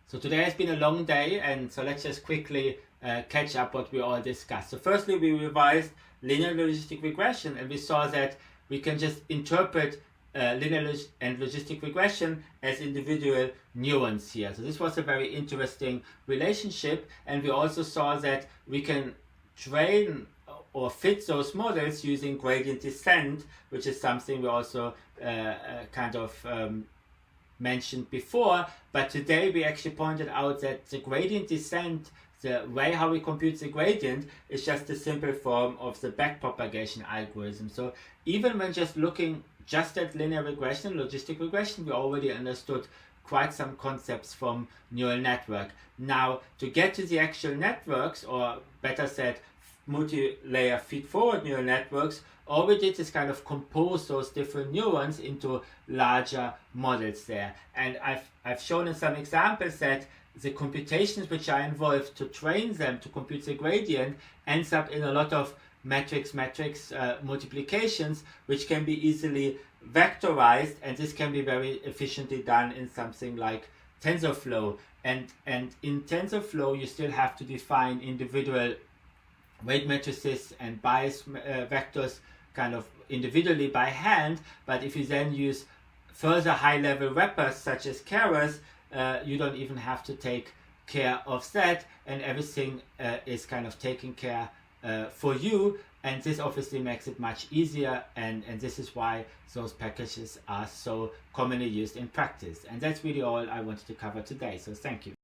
So today has been a long day, and so let's just quickly catch up what we all discussed. So firstly, we revised linear logistic regression, and we saw that we can just interpret linear and logistic regression as individual neurons here. So this was a very interesting relationship, and we also saw that we can train or fit those models using gradient descent, which is something we also mentioned before. But today we actually pointed out that the gradient descent, the way how we compute the gradient, is just a simple form of the backpropagation algorithm. So even when just looking just at linear regression, logistic regression, we already understood quite some concepts from neural network. Now, to get to the actual networks, or better said, multi-layer feed-forward neural networks, all we did is kind of compose those different neurons into larger models there. And I've shown in some examples that the computations which are involved to train them to compute the gradient ends up in a lot of matrix multiplications, which can be easily vectorized, and this can be very efficiently done in something like TensorFlow. And in TensorFlow, you still have to define individual weight matrices and bias vectors kind of individually by hand, but if you then use further high-level wrappers such as Keras, you don't even have to take care of that, and everything is kind of taken care for you, and this obviously makes it much easier, and this is why those packages are so commonly used in practice. And that's really all I wanted to cover today, so thank you.